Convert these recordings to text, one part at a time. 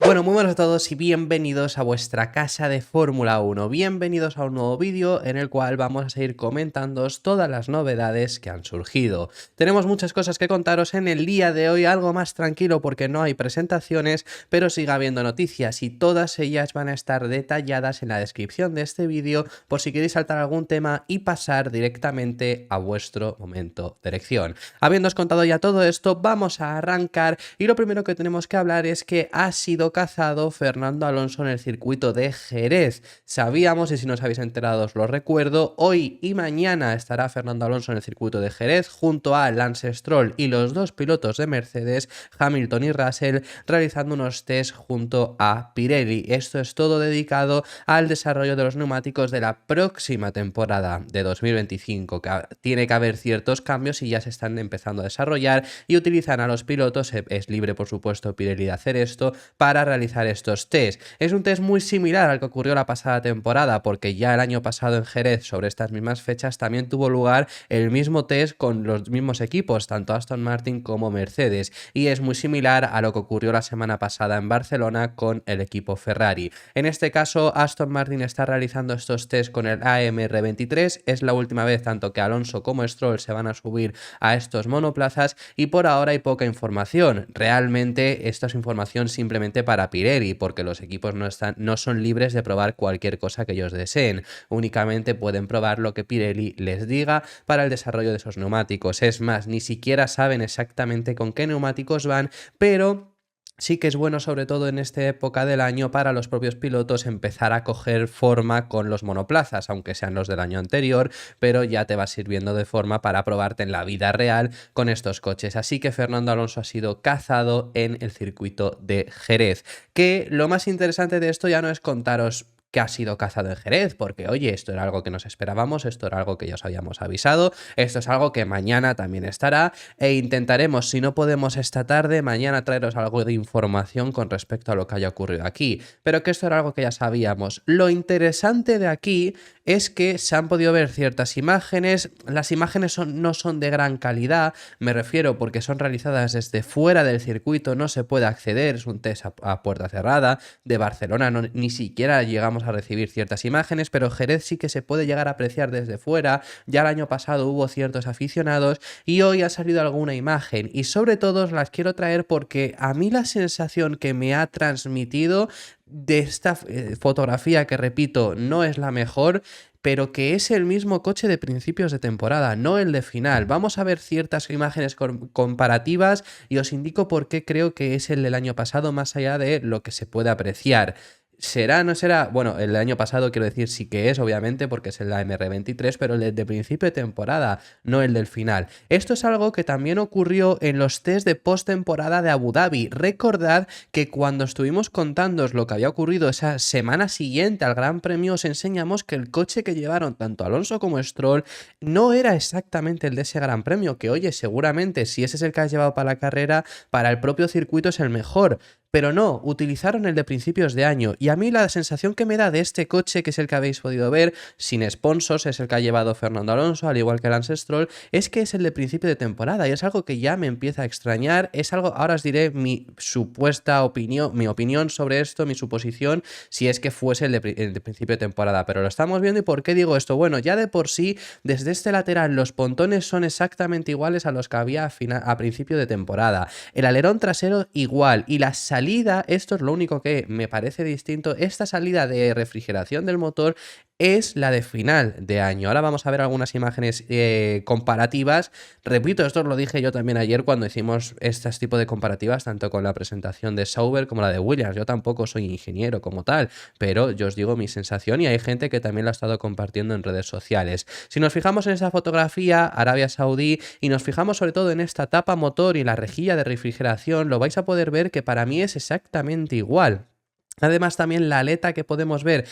Bueno, muy buenos a todos y bienvenidos a vuestra casa de Fórmula 1. Bienvenidos a un nuevo vídeo en el cual vamos a seguir comentándoos todas las novedades que han surgido. Tenemos muchas cosas que contaros en el día de hoy, algo más tranquilo porque no hay presentaciones, pero sigue habiendo noticias y todas ellas van a estar detalladas en la descripción de este vídeo por si queréis saltar algún tema y pasar directamente a vuestro momento de elección. Habiéndoos contado ya todo esto, vamos a arrancar y lo primero que tenemos que hablar es que ha sido cazado Fernando Alonso en el circuito de Jerez. Sabíamos, y si no os habéis enterado os lo recuerdo, hoy y mañana estará Fernando Alonso en el circuito de Jerez junto a Lance Stroll y los dos pilotos de Mercedes, Hamilton y Russell, realizando unos test junto a Pirelli. Esto es todo dedicado al desarrollo de los neumáticos de la próxima temporada de 2025. Tiene que haber ciertos cambios y ya se están empezando a desarrollar y utilizan a los pilotos, es libre por supuesto Pirelli de hacer esto, para realizar estos test. Es un test muy similar al que ocurrió la pasada temporada, porque ya el año pasado en Jerez, sobre estas mismas fechas, también tuvo lugar el mismo test con los mismos equipos, tanto Aston Martin como Mercedes, y es muy similar a lo que ocurrió la semana pasada en Barcelona con el equipo Ferrari. En este caso, Aston Martin está realizando estos test con el AMR23, es la última vez tanto que Alonso como Stroll se van a subir a estos monoplazas y por ahora hay poca información. Realmente esto es información simplemente para Pirelli, porque los equipos no son libres de probar cualquier cosa que ellos deseen, únicamente pueden probar lo que Pirelli les diga para el desarrollo de esos neumáticos. Es más, ni siquiera saben exactamente con qué neumáticos van, pero sí que es bueno, sobre todo en esta época del año, para los propios pilotos empezar a coger forma con los monoplazas, aunque sean los del año anterior, pero ya te va sirviendo de forma para probarte en la vida real con estos coches. Así que Fernando Alonso ha sido cazado en el circuito de Jerez. Que lo más interesante de esto ya no es contaros que ha sido cazado en Jerez, porque oye, esto era algo que nos esperábamos, esto era algo que ya os habíamos avisado, esto es algo que mañana también estará e intentaremos, si no podemos esta tarde, mañana traeros algo de información con respecto a lo que haya ocurrido aquí, pero que esto era algo que ya sabíamos. Lo interesante de aquí es que se han podido ver ciertas imágenes, las imágenes no son de gran calidad, me refiero porque son realizadas desde fuera del circuito, no se puede acceder, es un test a puerta cerrada, de Barcelona ni siquiera llegamos a recibir ciertas imágenes, pero Jerez sí que se puede llegar a apreciar desde fuera. Ya el año pasado hubo ciertos aficionados y hoy ha salido alguna imagen y sobre todo os las quiero traer porque a mí la sensación que me ha transmitido de esta fotografía, que repito, no es la mejor, pero que es el mismo coche de principios de temporada, no el de final. Vamos a ver ciertas imágenes comparativas y os indico por qué creo que es el del año pasado, más allá de lo que se puede apreciar. ¿Será, no será? Bueno, el año pasado quiero decir sí que es, obviamente, porque es el AMR23, pero el de principio de temporada, no el del final. Esto es algo que también ocurrió en los test de postemporada de Abu Dhabi. Recordad que cuando estuvimos contándoos lo que había ocurrido esa semana siguiente al Gran Premio, os enseñamos que el coche que llevaron tanto Alonso como Stroll no era exactamente el de ese Gran Premio, que oye, seguramente si ese es el que has llevado para la carrera, para el propio circuito es el mejor. Pero no, utilizaron el de principios de año y a mí la sensación que me da de este coche, que es el que habéis podido ver, sin sponsors, es el que ha llevado Fernando Alonso, al igual que Lance Stroll, es que es el de principio de temporada y es algo que ya me empieza a extrañar, es algo, ahora os diré mi supuesta opinión, mi opinión sobre esto, mi suposición, si es que fuese el de principio de temporada, pero lo estamos viendo. ¿Y por qué digo esto? Bueno, ya de por sí, desde este lateral los pontones son exactamente iguales a los que había a principio de temporada, el alerón trasero igual y la salida, esto es lo único que me parece distinto, esta salida de refrigeración del motor es la de final de año. Ahora vamos a ver algunas imágenes comparativas. Repito, esto os lo dije yo también ayer cuando hicimos este tipo de comparativas, tanto con la presentación de Sauber como la de Williams. Yo tampoco soy ingeniero como tal, pero yo os digo mi sensación y hay gente que también la ha estado compartiendo en redes sociales. Si nos fijamos en esta fotografía, Arabia Saudí, y nos fijamos sobre todo en esta tapa motor y la rejilla de refrigeración, lo vais a poder ver que para mí es exactamente igual. Además, también la aleta que podemos ver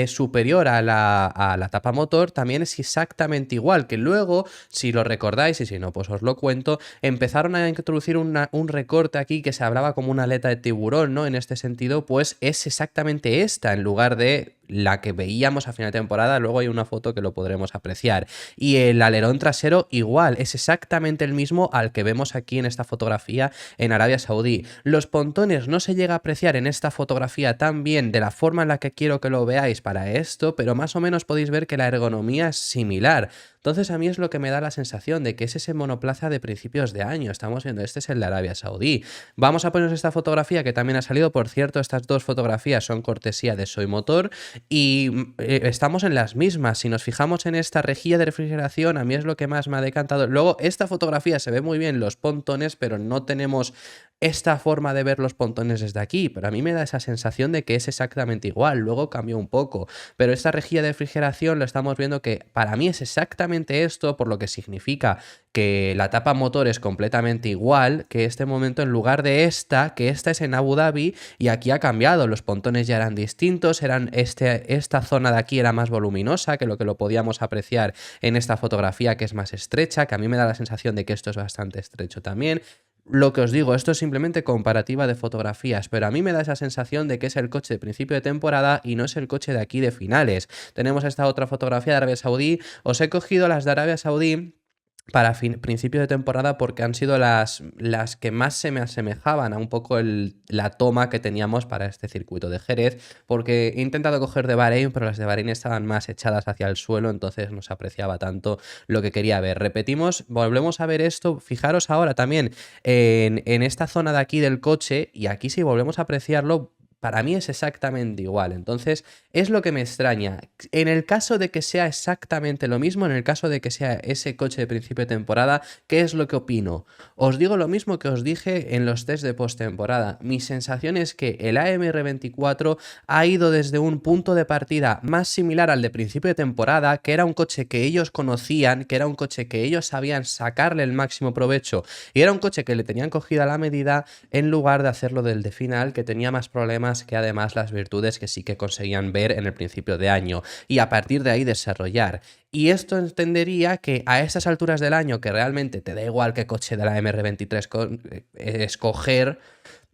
superior a la tapa motor también es exactamente igual, que luego, si lo recordáis y si no, pues os lo cuento, empezaron a introducir un recorte aquí que se hablaba como una aleta de tiburón, ¿no? En este sentido, pues es exactamente esta, en lugar de la que veíamos a final de temporada. Luego hay una foto que lo podremos apreciar. Y el alerón trasero igual, es exactamente el mismo al que vemos aquí en esta fotografía en Arabia Saudí. Los pontones no se llega a apreciar en esta fotografía tan bien de la forma en la que quiero que lo veáis para esto, pero más o menos podéis ver que la ergonomía es similar. Entonces a mí es lo que me da la sensación de que es ese monoplaza de principios de año. Estamos viendo, este es el de Arabia Saudí. Vamos a poner esta fotografía que también ha salido. Por cierto, estas dos fotografías son cortesía de Soy Motor y estamos en las mismas. Si nos fijamos en esta rejilla de refrigeración, a mí es lo que más me ha decantado. Luego, esta fotografía se ve muy bien los pontones, pero no tenemos esta forma de ver los pontones desde aquí, pero a mí me da esa sensación de que es exactamente igual. Luego cambió un poco, pero esta rejilla de refrigeración lo estamos viendo que para mí es exactamente esto, por lo que significa que la tapa motor es completamente igual que este momento, en lugar de esta, que esta es en Abu Dhabi y aquí ha cambiado. Los pontones ya eran distintos, esta zona de aquí era más voluminosa que lo podíamos apreciar en esta fotografía, que es más estrecha, que a mí me da la sensación de que esto es bastante estrecho también. Lo que os digo, esto es simplemente comparativa de fotografías, pero a mí me da esa sensación de que es el coche de principio de temporada y no es el coche de aquí de finales. Tenemos esta otra fotografía de Arabia Saudí. Os he cogido las de Arabia Saudí para principio de temporada porque han sido las que más se me asemejaban a un poco la toma que teníamos para este circuito de Jerez, porque he intentado coger de Bahrein, pero las de Bahrein estaban más echadas hacia el suelo, entonces no se apreciaba tanto lo que quería ver. Repetimos, volvemos a ver esto. Fijaros ahora también en esta zona de aquí del coche, y aquí si volvemos a apreciarlo, para mí es exactamente igual. Entonces, es lo que me extraña. En el caso de que sea exactamente lo mismo, en el caso de que sea ese coche de principio de temporada, ¿qué es lo que opino? Os digo lo mismo que os dije en los test de postemporada. Mi sensación es que el AMR24 ha ido desde un punto de partida más similar al de principio de temporada, que era un coche que ellos conocían, que era un coche que ellos sabían sacarle el máximo provecho, y era un coche que le tenían cogida la medida, en lugar de hacerlo del de final, que tenía más problemas que además las virtudes que sí que conseguían ver en el principio de año, y a partir de ahí desarrollar. Y esto entendería que a estas alturas del año, que realmente te da igual qué coche de la MR23 escoger,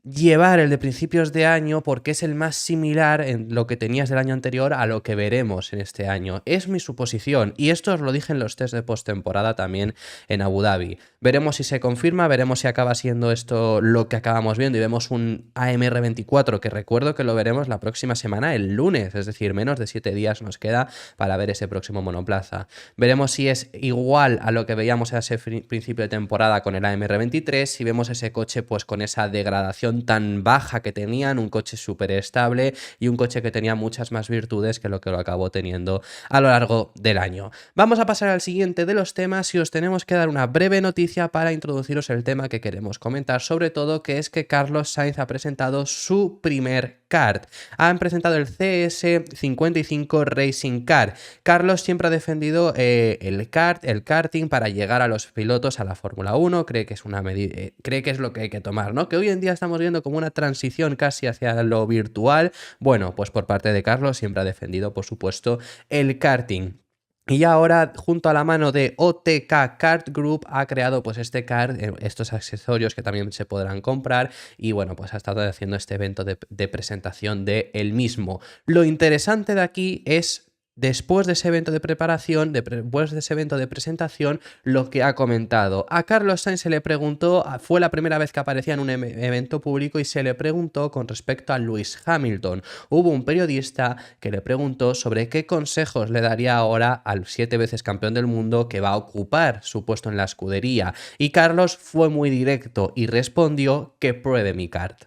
llevar el de principios de año porque es el más similar en lo que tenías del año anterior a lo que veremos en este año. Es mi suposición, y esto os lo dije en los test de postemporada también en Abu Dhabi. Veremos si se confirma, veremos si acaba siendo esto lo que acabamos viendo y vemos un AMR24, que recuerdo que lo veremos la próxima semana, el lunes, es decir, menos de 7 días nos queda para ver ese próximo monoplaza. Veremos si es igual a lo que veíamos a ese principio de temporada con el AMR23, si vemos ese coche pues con esa degradación tan baja que tenían, un coche súper estable y un coche que tenía muchas más virtudes que lo acabó teniendo a lo largo del año. Vamos a pasar al siguiente de los temas y os tenemos que dar una breve noticia para introduciros el tema que queremos comentar, sobre todo, que es que Carlos Sainz ha presentado su primer kart. Han presentado el CS55 Racing Kart. Carlos siempre ha defendido el karting para llegar a los pilotos a la Fórmula 1, cree que es una cree que es lo que hay que tomar, ¿no? Que hoy en día estamos viendo como una transición casi hacia lo virtual. Bueno, pues por parte de Carlos siempre ha defendido, por supuesto, el karting. Y ahora, junto a la mano de OTK Kart Group, ha creado pues este kart, estos accesorios que también se podrán comprar, y bueno, pues ha estado haciendo este evento de presentación de el mismo. Lo interesante de aquí es, después de ese evento de preparación, después de ese evento de presentación, lo que ha comentado. A Carlos Sainz se le preguntó, fue la primera vez que aparecía en un evento público, y se le preguntó con respecto a Lewis Hamilton. Hubo un periodista que le preguntó sobre qué consejos le daría ahora al 7 veces campeón del mundo que va a ocupar su puesto en la escudería. Y Carlos fue muy directo y respondió que pruebe mi kart.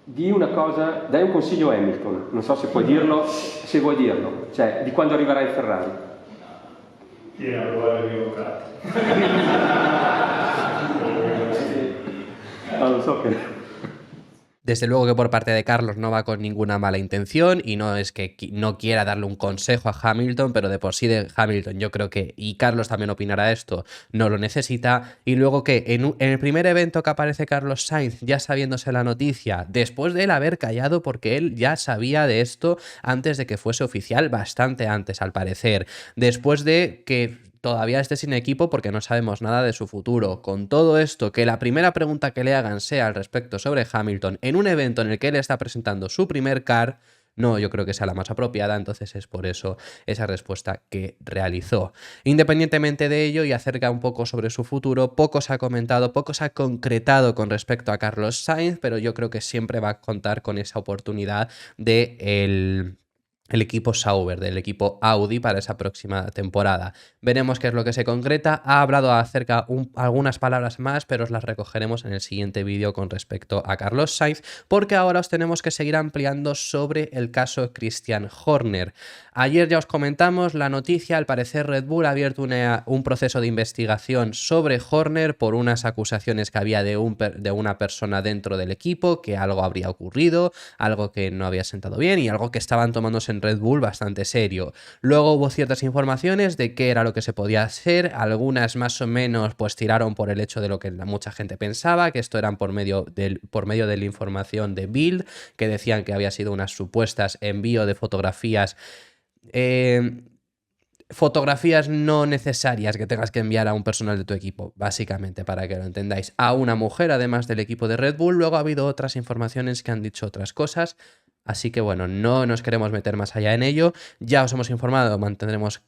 Di una cosa, dai un consiglio a Hamilton, non so se puoi dirlo, se vuoi dirlo, cioè di quando arriverà in Ferrari. Tiene a provare il mio kart. Lo so che... Desde luego que por parte de Carlos no va con ninguna mala intención, y no es que no quiera darle un consejo a Hamilton, pero de por sí de Hamilton yo creo que, y Carlos también opinará esto, no lo necesita. Y luego que en el primer evento que aparece Carlos Sainz, ya sabiéndose la noticia, después de él haber callado, porque él ya sabía de esto antes de que fuese oficial, bastante antes al parecer, después de que todavía esté sin equipo porque no sabemos nada de su futuro. Con todo esto, que la primera pregunta que le hagan sea al respecto sobre Hamilton en un evento en el que él está presentando su primer kart, no yo creo que sea la más apropiada, entonces es por eso esa respuesta que realizó. Independientemente de ello y acerca un poco sobre su futuro, poco se ha comentado, poco se ha concretado con respecto a Carlos Sainz, pero yo creo que siempre va a contar con esa oportunidad de el equipo Sauber, del equipo Audi para esa próxima temporada. Veremos qué es lo que se concreta. Ha hablado acerca algunas palabras más, pero os las recogeremos en el siguiente vídeo con respecto a Carlos Sainz, porque ahora os tenemos que seguir ampliando sobre el caso Christian Horner. Ayer ya os comentamos la noticia, al parecer Red Bull ha abierto un proceso de investigación sobre Horner por unas acusaciones que había de una persona dentro del equipo, que algo habría ocurrido, algo que no había sentado bien y algo que estaban tomándose en Red Bull bastante serio. Luego hubo ciertas informaciones de qué era lo que se podía hacer, algunas más o menos pues tiraron por el hecho de lo que mucha gente pensaba, que esto eran por medio de la información de Bild, que decían que había sido unas supuestas envío de fotografías no necesarias que tengas que enviar a un personal de tu equipo, básicamente, para que lo entendáis, a una mujer, además del equipo de Red Bull. Luego ha habido otras informaciones que han dicho otras cosas, así que bueno, no nos queremos meter más allá en ello. Ya os hemos informado, mantendremos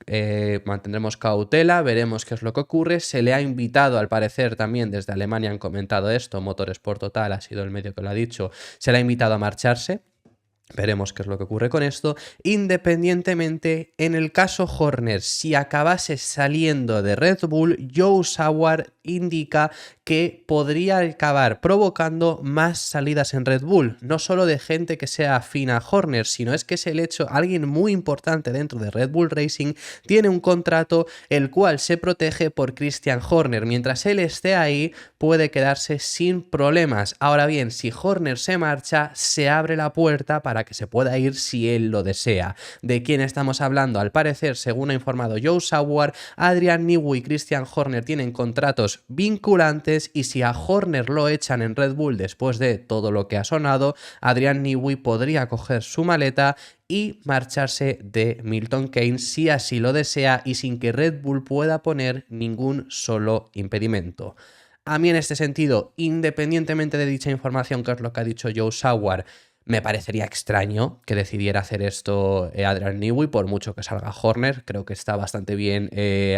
cautela, veremos qué es lo que ocurre. Se le ha invitado, al parecer también desde Alemania han comentado esto, Motorsport Total ha sido el medio que lo ha dicho, se le ha invitado a marcharse. Veremos qué es lo que ocurre con esto. Independientemente, en el caso Horner, si acabase saliendo de Red Bull, Joe Sauer indica que podría acabar provocando más salidas en Red Bull, no solo de gente que sea afín a Horner, sino es que es el hecho, alguien muy importante dentro de Red Bull Racing tiene un contrato el cual se protege por Christian Horner, mientras él esté ahí puede quedarse sin problemas. Ahora bien, si Horner se marcha, se abre la puerta para que se pueda ir si él lo desea. ¿De quién estamos hablando? Al parecer, según ha informado Joe Sauer, Adrian Newey y Christian Horner tienen contratos vinculantes y si a Horner lo echan en Red Bull después de todo lo que ha sonado, Adrian Newey podría coger su maleta y marcharse de Milton Keynes si así lo desea y sin que Red Bull pueda poner ningún solo impedimento. A mí en este sentido, independientemente de dicha información, que es lo que ha dicho Joe Sauer, me parecería extraño que decidiera hacer esto Adrian Newey, por mucho que salga Horner. Creo que está bastante bien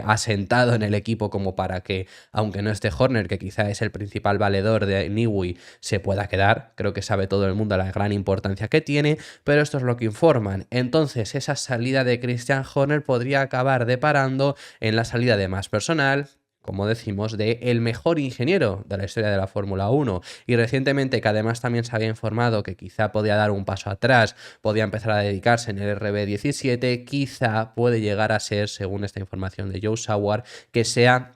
asentado en el equipo como para que, aunque no esté Horner, que quizá es el principal valedor de Newey, se pueda quedar. Creo que sabe todo el mundo la gran importancia que tiene, pero esto es lo que informan. Entonces, esa salida de Christian Horner podría acabar deparando en la salida de más personal, como decimos, de el mejor ingeniero de la historia de la Fórmula 1. Y recientemente, que además también se había informado que quizá podía dar un paso atrás, podía empezar a dedicarse en el RB17, quizá puede llegar a ser, según esta información de Joe Sauer, que sea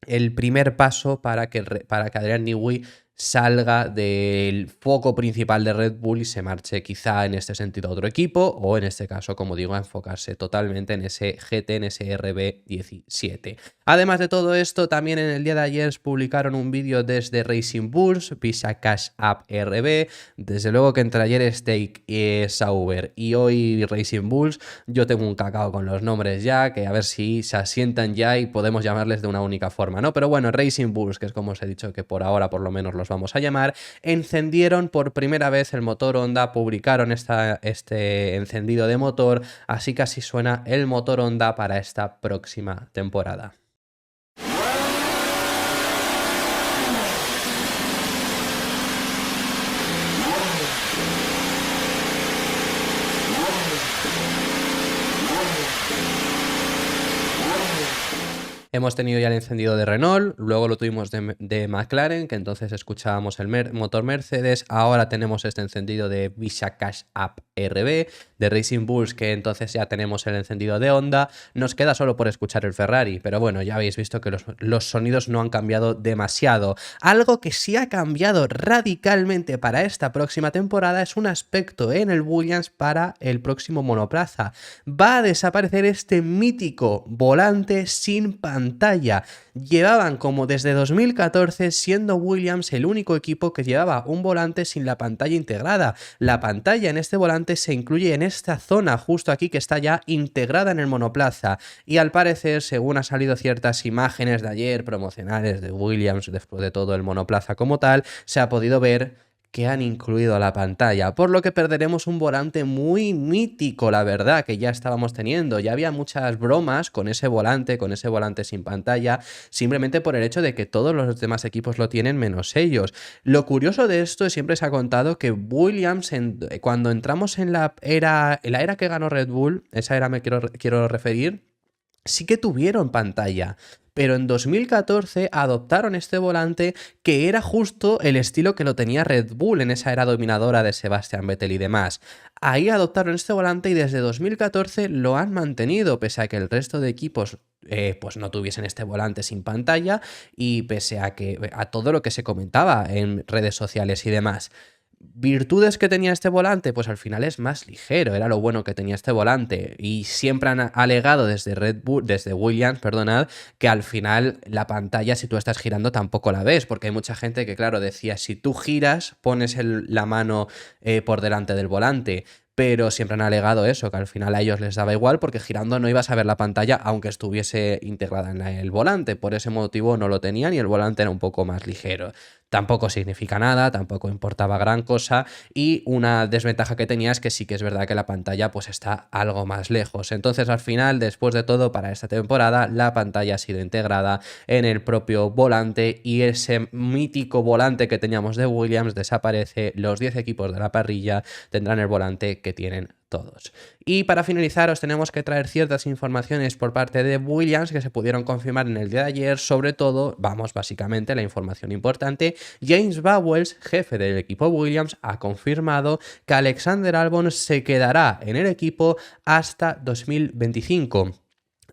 el primer paso para que Adrian Newey salga del foco principal de Red Bull y se marche quizá en este sentido a otro equipo o en este caso, como digo, a enfocarse totalmente en ese GT, en ese RB17. Además de todo esto, también en el día de ayer publicaron un vídeo desde Racing Bulls, Visa Cash App RB, desde luego que entre ayer Stake Sauber y hoy Racing Bulls, yo tengo un cacao con los nombres ya, que a ver si se asientan ya y podemos llamarles de una única forma, ¿no? Pero bueno, Racing Bulls, que es como os he dicho que por ahora por lo menos los vamos a llamar, encendieron por primera vez el motor Honda, publicaron este encendido de motor, así que así suena el motor Honda para esta próxima temporada. Hemos tenido ya el encendido de Renault, luego lo tuvimos de McLaren, que entonces escuchábamos el motor Mercedes, ahora tenemos este encendido de Visa Cash App RB, de Racing Bulls, que entonces ya tenemos el encendido de Honda. Nos queda solo por escuchar el Ferrari, pero bueno, ya habéis visto que los sonidos no han cambiado demasiado. Algo que sí ha cambiado radicalmente para esta próxima temporada es un aspecto en el Williams para el próximo monoplaza. Va a desaparecer este mítico volante sin pantalla. Llevaban como desde 2014 siendo Williams el único equipo que llevaba un volante sin la pantalla integrada. La pantalla en este volante se incluye en esta zona justo aquí que está ya integrada en el monoplaza y al parecer, según ha salido ciertas imágenes de ayer promocionales de Williams después de todo el monoplaza como tal, se ha podido ver que han incluido a la pantalla, por lo que perderemos un volante muy mítico, la verdad, que ya estábamos teniendo. Ya había muchas bromas con ese volante sin pantalla, simplemente por el hecho de que todos los demás equipos lo tienen menos ellos. Lo curioso de esto es siempre se ha contado que Williams, cuando entramos en la era que ganó Red Bull, esa era me quiero referir, sí que tuvieron pantalla. Pero en 2014 adoptaron este volante que era justo el estilo que lo tenía Red Bull en esa era dominadora de Sebastian Vettel y demás. Ahí adoptaron este volante y desde 2014 lo han mantenido, pese a que el resto de equipos pues no tuviesen este volante sin pantalla y pese a todo lo que se comentaba en redes sociales y demás. ¿Virtudes que tenía este volante? Pues al final es más ligero, era lo bueno que tenía este volante. Y siempre han alegado desde Williams, perdonad, que al final la pantalla, si tú estás girando, tampoco la ves. Porque hay mucha gente que, claro, decía, si tú giras, pones la mano por delante del volante. Pero siempre han alegado eso, que al final a ellos les daba igual porque girando no ibas a ver la pantalla aunque estuviese integrada en el volante. Por ese motivo no lo tenían y el volante era un poco más ligero. Tampoco significa nada, tampoco importaba gran cosa y una desventaja que tenía es que sí que es verdad que la pantalla pues está algo más lejos. Entonces al final, después de todo, para esta temporada la pantalla ha sido integrada en el propio volante y ese mítico volante que teníamos de Williams desaparece. Los 10 equipos de la parrilla tendrán el volante que tienen todos. Y para finalizar os tenemos que traer ciertas informaciones por parte de Williams que se pudieron confirmar en el día de ayer, sobre todo, básicamente la información importante, James Vowles, jefe del equipo Williams, ha confirmado que Alexander Albon se quedará en el equipo hasta 2025.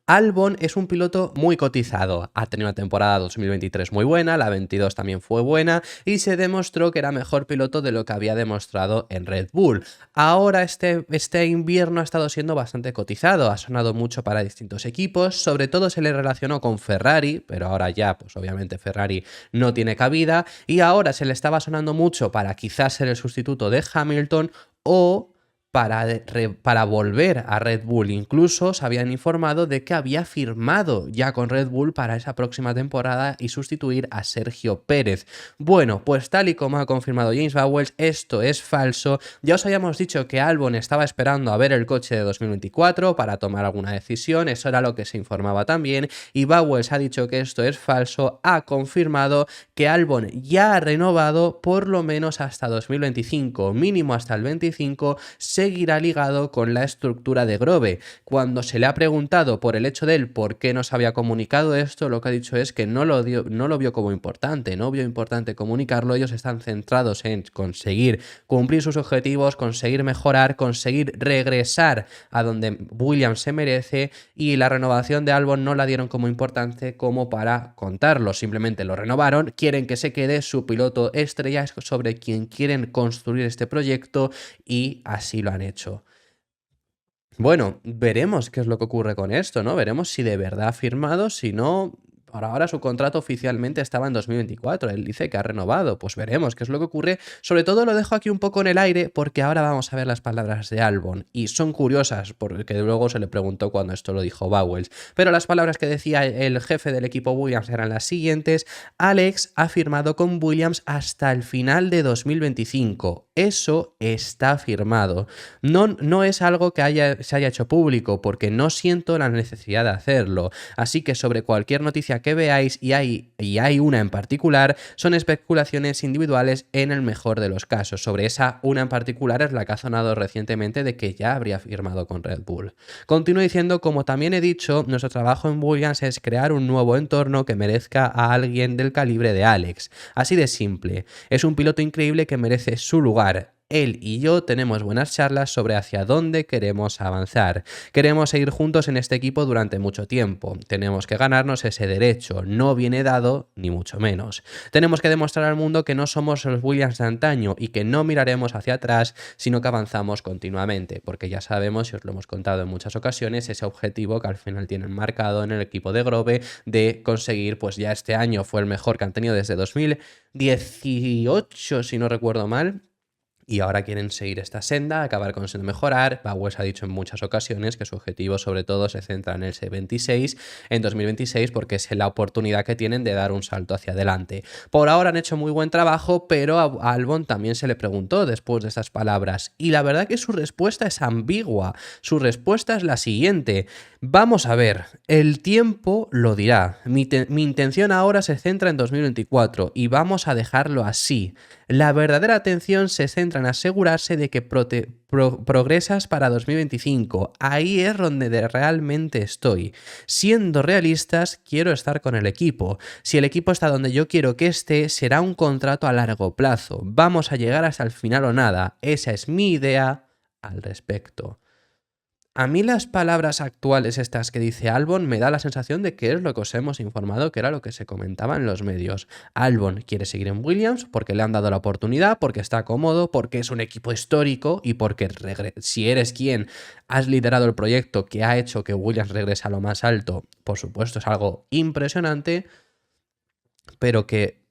Albon es un piloto muy cotizado, ha tenido una temporada 2023 muy buena, la 22 también fue buena y se demostró que era mejor piloto de lo que había demostrado en Red Bull. Ahora este invierno ha estado siendo bastante cotizado, ha sonado mucho para distintos equipos, sobre todo se le relacionó con Ferrari, pero ahora ya pues obviamente Ferrari no tiene cabida y ahora se le estaba sonando mucho para quizás ser el sustituto de Hamilton o para volver a Red Bull. Incluso se habían informado de que había firmado ya con Red Bull para esa próxima temporada y sustituir a Sergio Pérez. Bueno, pues tal y como ha confirmado James Vowles, esto es falso. Ya os habíamos dicho que Albon estaba esperando a ver el coche de 2024 para tomar alguna decisión, eso era lo que se informaba también, y Vowles ha dicho que esto es falso, ha confirmado que Albon ya ha renovado por lo menos hasta 2025, mínimo hasta el 25, seguirá ligado con la estructura de Grove. Cuando se le ha preguntado por el hecho de él por qué no se había comunicado esto, lo que ha dicho es que no lo vio como importante, no vio importante comunicarlo. Ellos están centrados en conseguir cumplir sus objetivos, conseguir mejorar, conseguir regresar a donde Williams se merece, y la renovación de Albon no la dieron como importante como para contarlo, simplemente lo renovaron, quieren que se quede su piloto estrella, es sobre quien quieren construir este proyecto y así lo han hecho. Bueno, veremos qué es lo que ocurre con esto, ¿no? Veremos si de verdad ha firmado, si no. Por ahora su contrato oficialmente estaba en 2024, él dice que ha renovado, pues veremos qué es lo que ocurre. Sobre todo lo dejo aquí un poco en el aire porque ahora vamos a ver las palabras de Albon y son curiosas porque luego se le preguntó cuando esto lo dijo Vowles, pero las palabras que decía el jefe del equipo Williams eran las siguientes: Alex ha firmado con Williams hasta el final de 2025, eso está firmado, no es algo que se haya hecho público porque no siento la necesidad de hacerlo, así que sobre cualquier noticia que veáis, y hay una en particular, son especulaciones individuales en el mejor de los casos. Sobre esa una en particular es la que ha sonado recientemente de que ya habría firmado con Red Bull. Continúo diciendo, como también he dicho, nuestro trabajo en Williams es crear un nuevo entorno que merezca a alguien del calibre de Alex. Así de simple. Es un piloto increíble que merece su lugar. Él y yo tenemos buenas charlas sobre hacia dónde queremos avanzar. Queremos seguir juntos en este equipo durante mucho tiempo. Tenemos que ganarnos ese derecho. No viene dado, ni mucho menos. Tenemos que demostrar al mundo que no somos los Williams de antaño y que no miraremos hacia atrás, sino que avanzamos continuamente. Porque ya sabemos, y os lo hemos contado en muchas ocasiones, ese objetivo que al final tienen marcado en el equipo de Grove de conseguir, pues ya este año fue el mejor que han tenido desde 2018, si no recuerdo mal. Y ahora quieren seguir esta senda, acabar consiguiendo mejorar. Bowles ha dicho en muchas ocasiones que su objetivo sobre todo se centra en el C26 en 2026 porque es la oportunidad que tienen de dar un salto hacia adelante. Por ahora han hecho muy buen trabajo, pero a Albon también se le preguntó después de estas palabras y la verdad que su respuesta es ambigua. Su respuesta es la siguiente: vamos a ver, el tiempo lo dirá. Mi intención ahora se centra en 2024 y vamos a dejarlo así. La verdadera atención se centra en asegurarse de que progresas para 2025. Ahí es donde realmente estoy. Siendo realistas, quiero estar con el equipo. Si el equipo está donde yo quiero que esté, será un contrato a largo plazo. Vamos a llegar hasta el final o nada. Esa es mi idea al respecto. A mí las palabras actuales estas que dice Albon me da la sensación de que es lo que os hemos informado, que era lo que se comentaba en los medios. Albon quiere seguir en Williams porque le han dado la oportunidad, porque está cómodo, porque es un equipo histórico y porque si eres quien has liderado el proyecto que ha hecho que Williams regrese a lo más alto, por supuesto es algo impresionante, pero que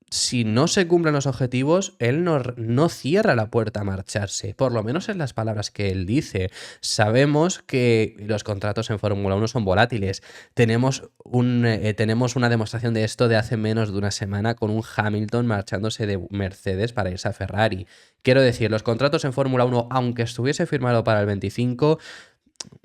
si no se cumplen los objetivos, él no cierra la puerta a marcharse, por lo menos en las palabras que él dice. Sabemos que los contratos en Fórmula 1 son volátiles. Tenemos una demostración de esto de hace menos de una semana con un Hamilton marchándose de Mercedes para irse a Ferrari. Quiero decir, los contratos en Fórmula 1, aunque estuviese firmado para el 25...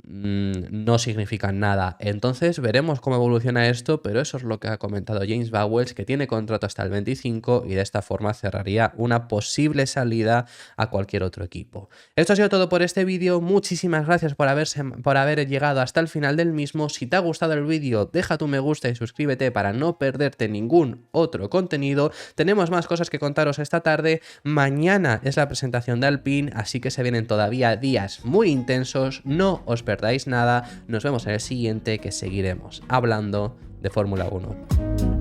no significan nada. Entonces veremos cómo evoluciona esto, pero eso es lo que ha comentado James Bowles, que tiene contrato hasta el 25 y de esta forma cerraría una posible salida a cualquier otro equipo. Esto ha sido todo por este vídeo. Muchísimas gracias por haber llegado hasta el final del mismo. Si te ha gustado el vídeo, deja tu me gusta y suscríbete para no perderte ningún otro contenido. Tenemos más cosas que contaros esta tarde. Mañana es la presentación de Alpine, así que se vienen todavía días muy intensos. No os perdáis nada, nos vemos en el siguiente, que seguiremos hablando de Fórmula 1.